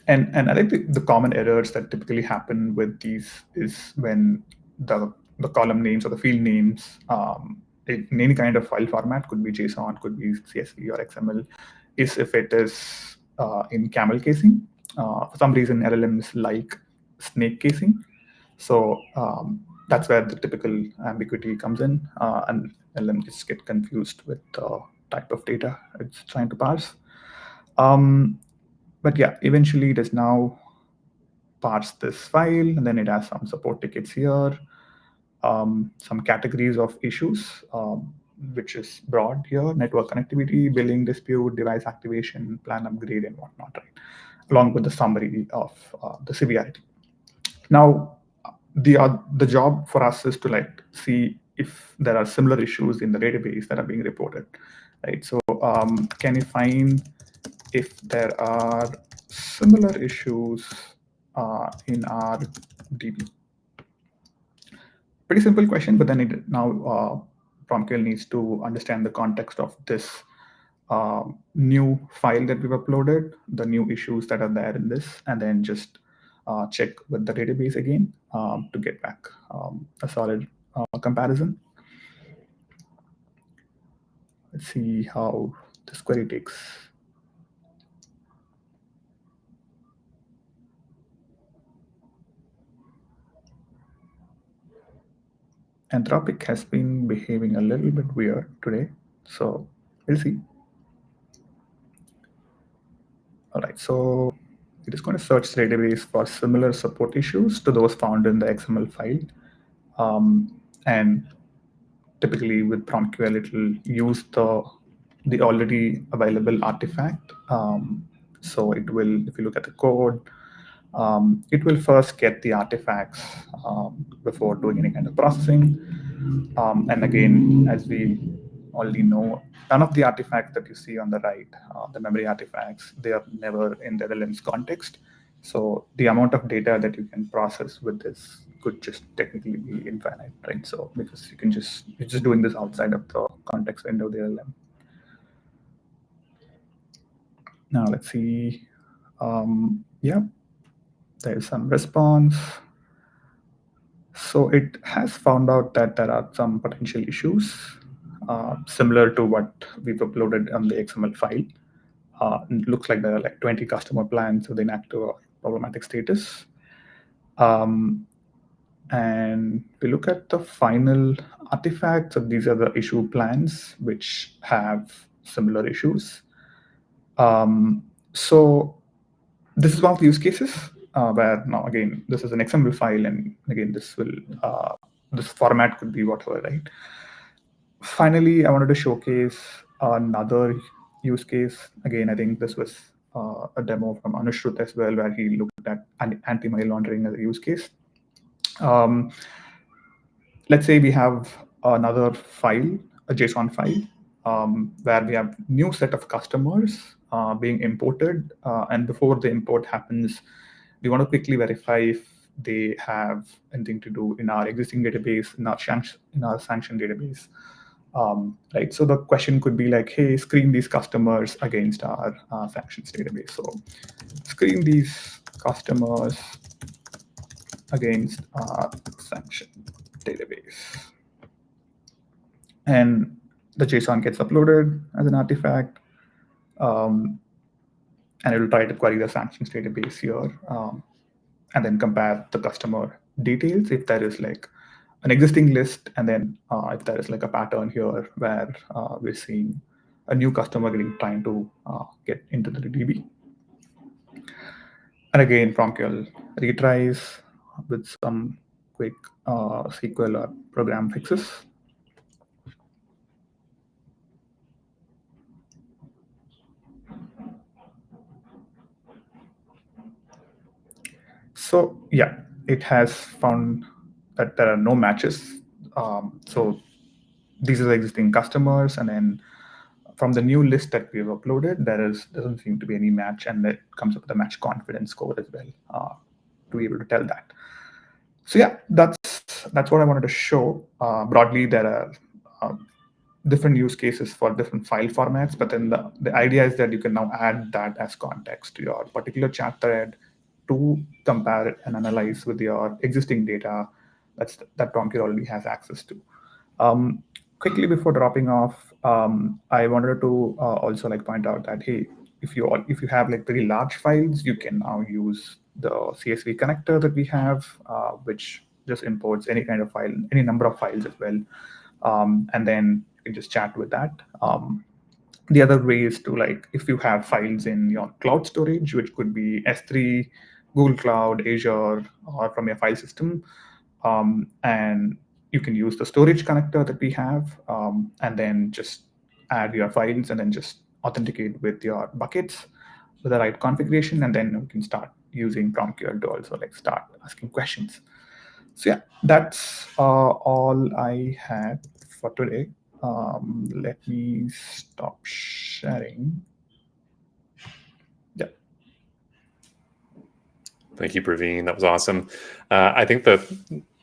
And I think the common errors that typically happen with these is when the column names or the field names in any kind of file format, could be JSON, could be CSV or XML, is if it is in camel casing. For some reason, LLMs like snake casing. So that's where the typical ambiguity comes in, and LLM just get confused with the type of data it's trying to parse. But yeah, eventually it has now parsed this file, and then it has some support tickets here, some categories of issues, which is broad here: network connectivity, billing dispute, device activation, plan upgrade, and whatnot, right? Along with the summary of the severity. Now, the job for us is to like see if there are similar issues in the database that are being reported, right? So can you find if there are similar issues in our DB? Pretty simple question, but then it now PromptQL needs to understand the context of this new file that we've uploaded, the new issues that are there in this, and then just check with the database again to get back a solid comparison. Let's see how this query takes. Anthropic has been behaving a little bit weird today, so we'll see. All right, so it is going to search the database for similar support issues to those found in the XML file. And typically with PromptQL, it will use the already available artifact. So it will, if you look at the code, it will first get the artifacts before doing any kind of processing. And again, as we already know, none of the artifacts that you see on the right, the memory artifacts, they are never in the LLM's context. So the amount of data that you can process with this could just technically be infinite, right? So because you're just doing this outside of the context window of the LLM. Now let's see. Yeah, there's some response. So it has found out that there are some potential issues similar to what we've uploaded on the XML file. It looks like there are like 20 customer plans with inactive or problematic status. And we look at the final artifacts. So these are the issue plans which have similar issues. So this is one of the use cases where now again this is an XML file, and again this will this format could be whatever, right? Finally, I wanted to showcase another use case. Again, I think this was a demo from Anushrut as well, where he looked at anti-money laundering as a use case. Let's say we have another file, a JSON file, where we have new set of customers being imported. And before the import happens, we want to quickly verify if they have anything to do in our existing database, in our sanction database. Right. So the question could be like, hey, screen these customers against our sanctions database. So screen these customers against our sanction database. And the JSON gets uploaded as an artifact. And it will try to query the sanctions database here, and then compare the customer details if there is like an existing list, and then if there is like a pattern here where we're seeing a new customer trying to get into the DB. And again, PromptQL retries with some quick SQL or program fixes. So yeah, it has found that there are no matches. So these are the existing customers, and then from the new list that we've uploaded, doesn't seem to be any match, and it comes up with a match confidence score as well to be able to tell that. So yeah, that's what I wanted to show. Broadly, there are different use cases for different file formats, but then the idea is that you can now add that as context to your particular chat thread to compare it and analyze with your existing data that PromptQL already has access to. Quickly before dropping off, I wanted to also like point out that hey, if you have like very large files, you can now use the CSV connector that we have, which just imports any kind of file, any number of files as well, and then you can just chat with that. The other way is to like if you have files in your cloud storage, which could be S3, Google Cloud, Azure, or from your file system, and you can use the storage connector that we have, and then just add your files and then just authenticate with your buckets with the right configuration, and then you can start using PromptQL to also like start asking questions. So yeah, that's all I had for today. Let me stop sharing. Yeah. Thank you, Praveen. That was awesome. I think that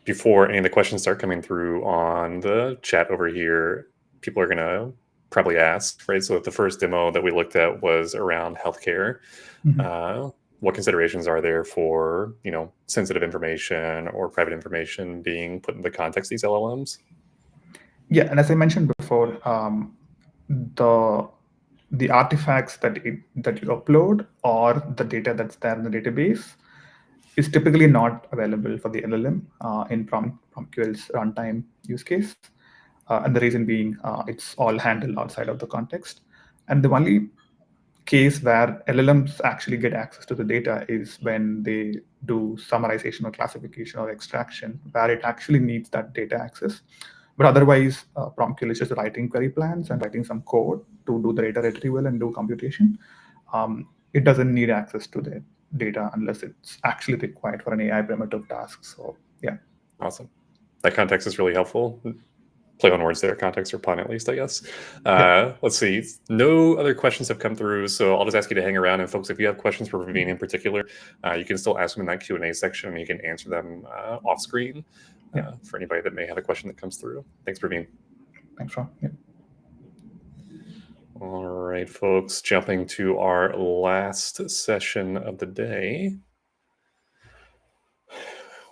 before any of the questions start coming through on the chat over here, people are going to probably ask, right? So the first demo that we looked at was around healthcare. Mm-hmm. What considerations are there for, sensitive information or private information being put in the context of these LLMs? Yeah, and as I mentioned before, the artifacts that you upload or the data that's there in the database is typically not available for the LLM in PromptQL's runtime use case. And the reason being, it's all handled outside of the context. And the only case where LLMs actually get access to the data is when they do summarization or classification or extraction, where it actually needs that data access. But otherwise, PromptQL is just writing query plans and writing some code to do the data retrieval and do computation. It doesn't need access to the data unless it's actually required for an AI primitive task. So yeah. Awesome. That context is really helpful. Play on words there, context or pun at least, I guess. Let's see. No other questions have come through, so I'll just ask you to hang around. And folks, if you have questions for Praveen in particular, you can still ask them in that Q&A section, and you can answer them off screen for anybody that may have a question that comes through. Thanks, Praveen. Thanks, Ron. Yeah. All right, folks, jumping to our last session of the day.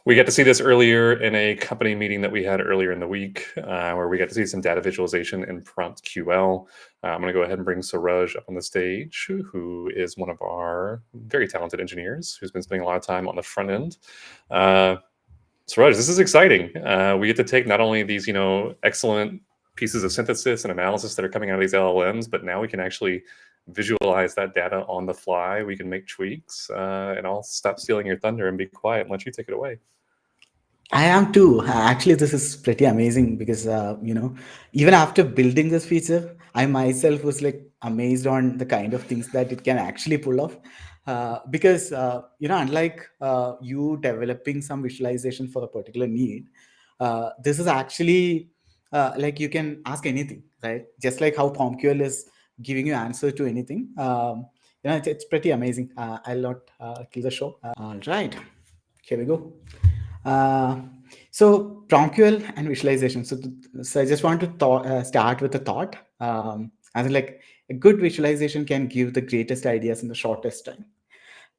We got to see this earlier in a company meeting that we had earlier in the week, where we got to see some data visualization in PromptQL. I'm going to go ahead and bring Suraj up on the stage, who is one of our very talented engineers who's been spending a lot of time on the front end. Suraj, this is exciting. We get to take not only these, excellent pieces of synthesis and analysis that are coming out of these LLMs, but now we can actually visualize that data on the fly. We can make tweaks, and I'll stop stealing your thunder and be quiet and let you take it away. I am too. Actually, this is pretty amazing because even after building this feature, I myself was like amazed on the kind of things that it can actually pull off. Because unlike you developing some visualization for a particular need, this is actually like you can ask anything, right? Just like how PromptQL is giving you answer to anything. It's pretty amazing. I'll not kill the show. All right, here we go. Uh, so PromptQL and visualization. So I just want to start with a thought. As in like a good visualization can give the greatest ideas in the shortest time.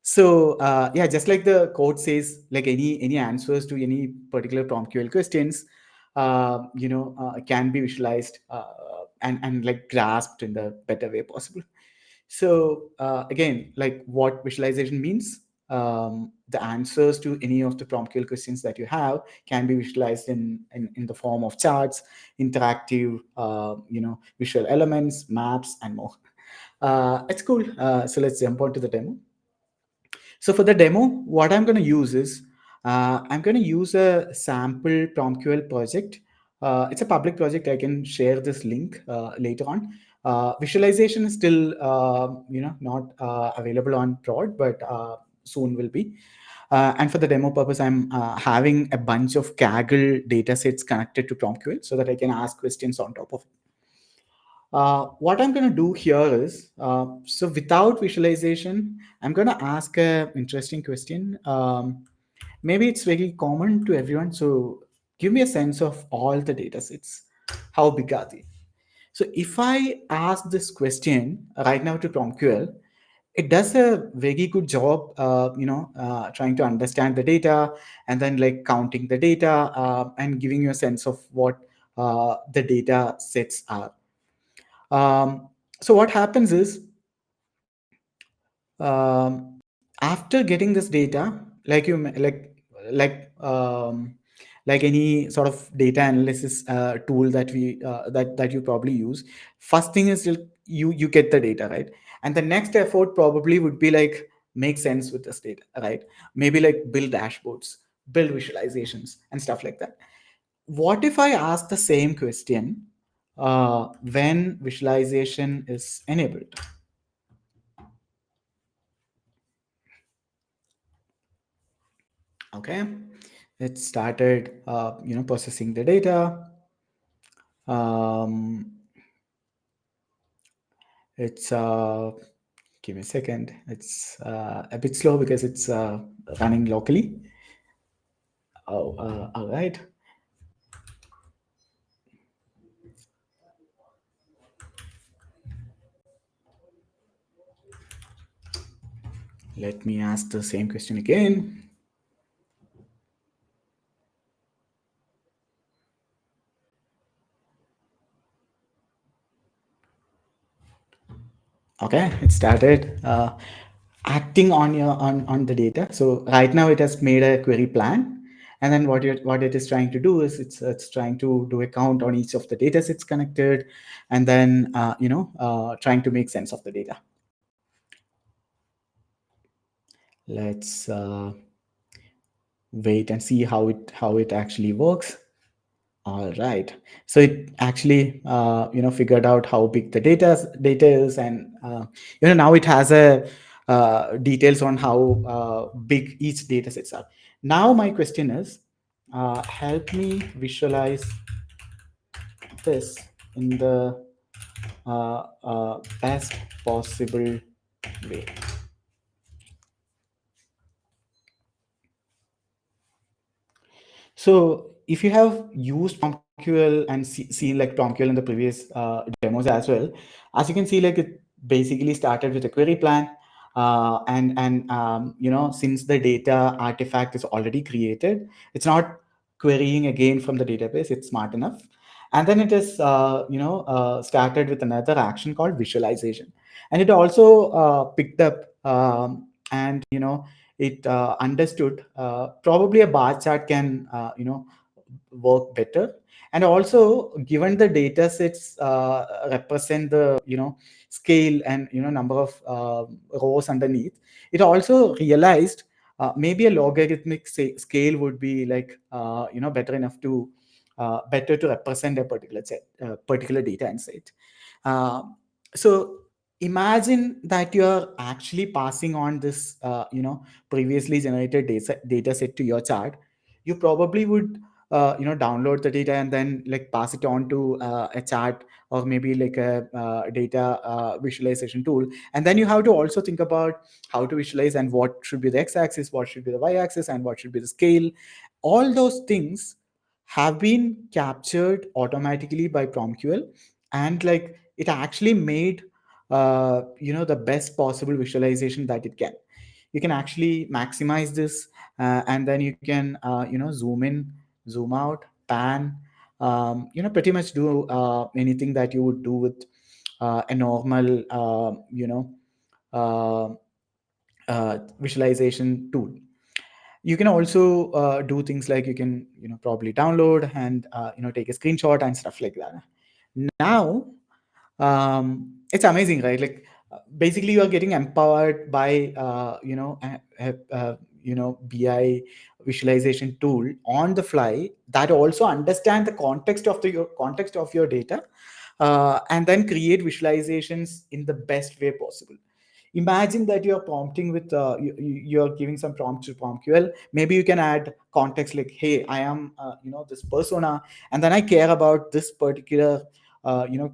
So yeah, just like the code says, like any answers to any particular PromptQL questions, can be visualized and like grasped in the better way possible. So again, like what visualization means, the answers to any of the PromptQL questions that you have can be visualized in the form of charts, interactive, visual elements, maps, and more. It's cool. So let's jump on to the demo. So for the demo, what I'm going to use is I'm going to use a sample PromptQL project. It's a public project. I can share this link later on. Visualization is still not available on prod, but soon will be. And for the demo purpose, I'm having a bunch of Kaggle data sets connected to PromptQL so that I can ask questions on top of it. What I'm going to do here is, so without visualization, I'm going to ask an interesting question. Maybe it's very common to everyone. So give me a sense of all the data sets. How big are they? So if I ask this question right now to PromptQL, it does a very good job, trying to understand the data and then like counting the data and giving you a sense of what the data sets are. So what happens is, after getting this data, like you like any sort of data analysis tool that we that you probably use, first thing is you get the data, right? And the next effort probably would be like make sense with this data, right? Maybe like build dashboards, build visualizations and stuff like that. What if I ask the same question when visualization is enabled? Okay, it started processing the data. It's give me a second, it's a bit slow because it's running locally. All right. Let me ask the same question again. Okay, it started acting on the data. So right now it has made a query plan, and then what it is trying to do is it's trying to do a count on each of the data sets connected, and then trying to make sense of the data. Let's wait and see how it actually works. All right. So it actually figured out how big the data is, and now it has a details on how big each data sets are. Now my question is, help me visualize this in the best possible way. So if you have used PromptQL and seen like PromptQL in the previous demos as well, as you can see, like it basically started with a query plan, since the data artifact is already created, it's not querying again from the database. It's smart enough, and then it is started with another action called visualization, and it also picked up and it understood probably a bar chart can work better. And also, given the data sets represent the scale and number of rows underneath, it also realized maybe a logarithmic scale would be like better enough to better to represent a particular set, particular data inside. Uh, so imagine that you're actually passing on this previously generated data set to your chart. You probably would download the data and then like pass it on to a chart, or maybe like a data visualization tool. And then you have to also think about how to visualize and what should be the x-axis, what should be the y-axis, and what should be the scale. All those things have been captured automatically by PromptQL, and like it actually made the best possible visualization that it can. You can actually maximize this, and then you can zoom in, zoom out, pan, pretty much do anything that you would do with a normal uh, visualization tool. You can also do things like you can probably download and take a screenshot and stuff like that. Now it's amazing, right? Like basically you are getting empowered by BI visualization tool on the fly that also understand the context of your data, and then create visualizations in the best way possible. Imagine that you're prompting with you're giving some prompts to PromptQL. Maybe you can add context like, hey, I am this persona, and then I care about this particular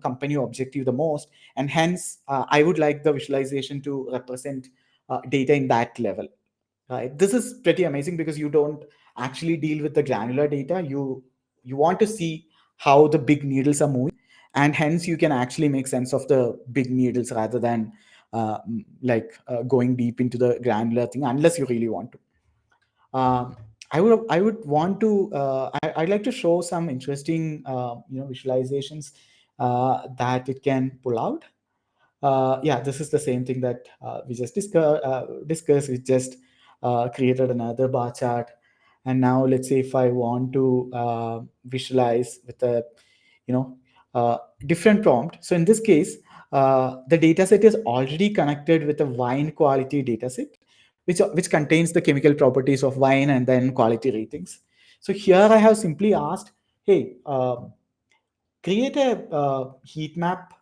company objective the most, and hence I would like the visualization to represent data in that level. Right? This is pretty amazing because you don't actually deal with the granular data. You want to see how the big needles are moving, and hence you can actually make sense of the big needles rather than going deep into the granular thing, unless you really want to. I would want to I'd like to show some interesting visualizations that it can pull out. Yeah, this is the same thing that we just discussed. We just created another bar chart, and now let's say if I want to visualize with a different prompt. So in this case, the data set is already connected with a wine quality data set, which contains the chemical properties of wine and then quality ratings. So here I have simply asked, hey, create a heat map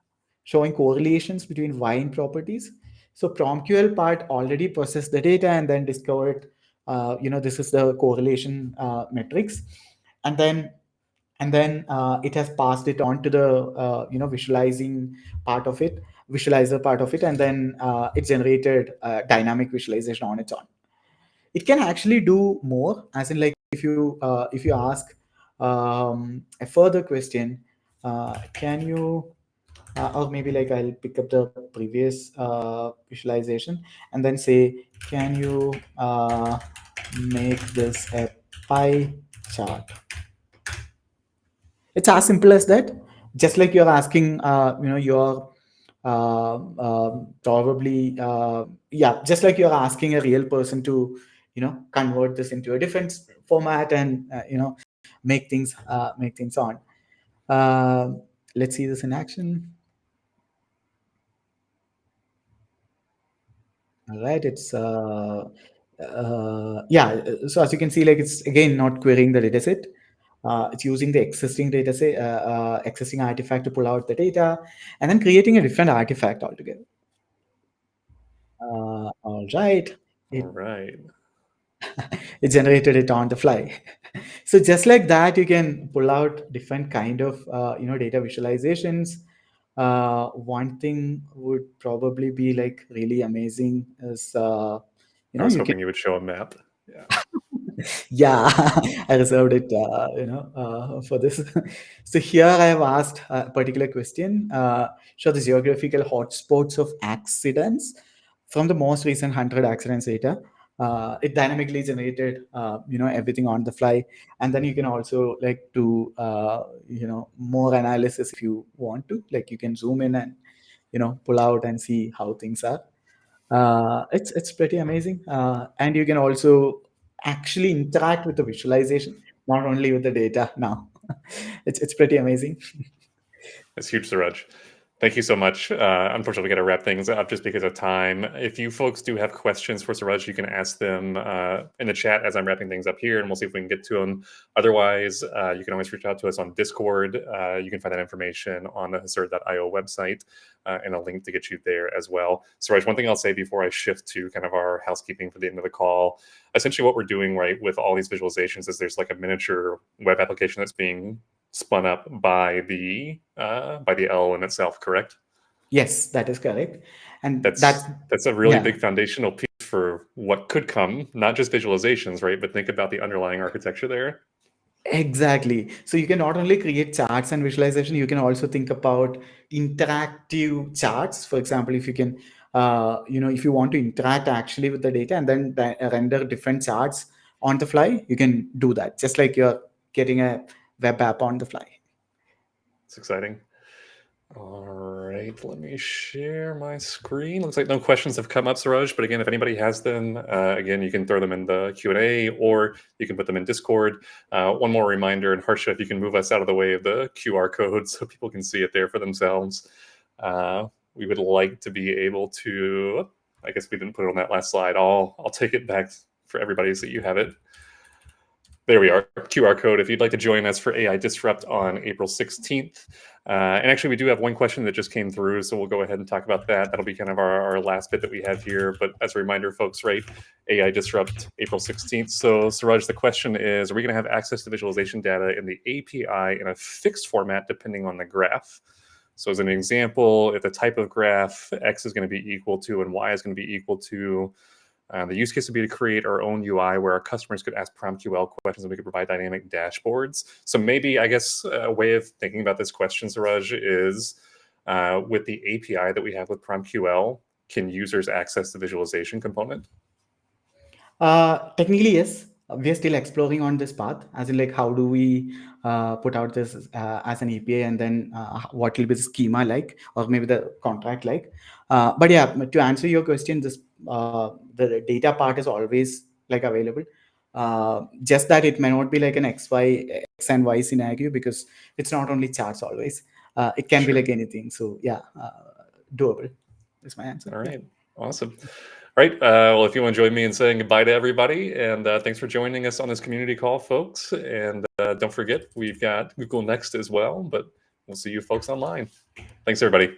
showing correlations between wine properties. So PromptQL part already processed the data and then discovered, this is the correlation metrics, and then it has passed it on to the visualizer part of it, and then it generated dynamic visualization on its own. It can actually do more, as in like if you ask a further question, can you or maybe like I'll pick up the previous visualization and then say, can you make this a pie chart? It's as simple as that. Just like you're asking your probably yeah, just like you're asking a real person to convert this into a different format and make things on. Let's see this in action. All right, it's yeah. So as you can see, like it's again not querying the dataset. It's using the existing data set, existing artifact to pull out the data, and then creating a different artifact altogether. All right. All right. It generated it on the fly. So just like that, you can pull out different kind of data visualizations. One thing would probably be like really amazing is I was you can hoping you would show a map. Yeah. yeah, I reserved it for this. So here I have asked a particular question. Show the geographical hotspots of accidents from the most recent 100 accidents data. It dynamically generated everything on the fly, and then you can also like do more analysis if you want to. Like you can zoom in and pull out and see how things are. It's pretty amazing, and you can also actually interact with the visualization, not only with the data now. It's pretty amazing. It's huge, Suraj. Thank you so much. Unfortunately, we got to wrap things up just because of time. If you folks do have questions for Suraj, you can ask them in the chat as I'm wrapping things up here, and we'll see if we can get to them. Otherwise, you can always reach out to us on Discord. You can find that information on the Hasura.io website and a link to get you there as well. Suraj, one thing I'll say before I shift to kind of our housekeeping for the end of the call, essentially what we're doing right with all these visualizations is there's like a miniature web application that's being spun up by the LLM itself, correct? Yes, that is correct, and that's a really big foundational piece for what could come, not just visualizations, right? But think about the underlying architecture there. Exactly. So you can not only create charts and visualization, you can also think about interactive charts. For example, if you can, if you want to interact actually with the data and then render different charts on the fly, you can do that, just like you're getting a web app on the fly. It's exciting. All right, let me share my screen. Looks like no questions have come up, Suraj, but again, if anybody has them, again, you can throw them in the Q&A or you can put them in Discord. One more reminder, and Harsha, if you can move us out of the way of the QR code so people can see it there for themselves. We would like to be able to, I guess we didn't put it on that last slide. I'll take it back for everybody so you have it. There we are, QR code. If you'd like to join us for AI Disrupt on April 16th. And actually, we do have one question that just came through, so we'll go ahead and talk about that. That'll be kind of our last bit that we have here. But as a reminder, folks, right, AI Disrupt, April 16th. So, Suraj, the question is, are we going to have access to visualization data in the API in a fixed format depending on the graph? So as an example, if the type of graph X is going to be equal to and Y is going to be equal to, the use case would be to create our own UI where our customers could ask PromptQL questions and we could provide dynamic dashboards. So maybe, I guess, a way of thinking about this question, Suraj, is with the API that we have with PromptQL, can users access the visualization component? Technically, yes. We are still exploring on this path, as in like how do we put out this as an API, and then what will be the schema like, or maybe the contract like. But yeah, to answer your question, this the data part is always like available. Just that it may not be like an X and Y scenario, because it's not only charts always. It can be like anything. So yeah, doable is my answer. All right, awesome. All right, well, if you want to join me in saying goodbye to everybody, and thanks for joining us on this community call, folks. And don't forget, we've got Google Next as well, but we'll see you folks online. Thanks, everybody.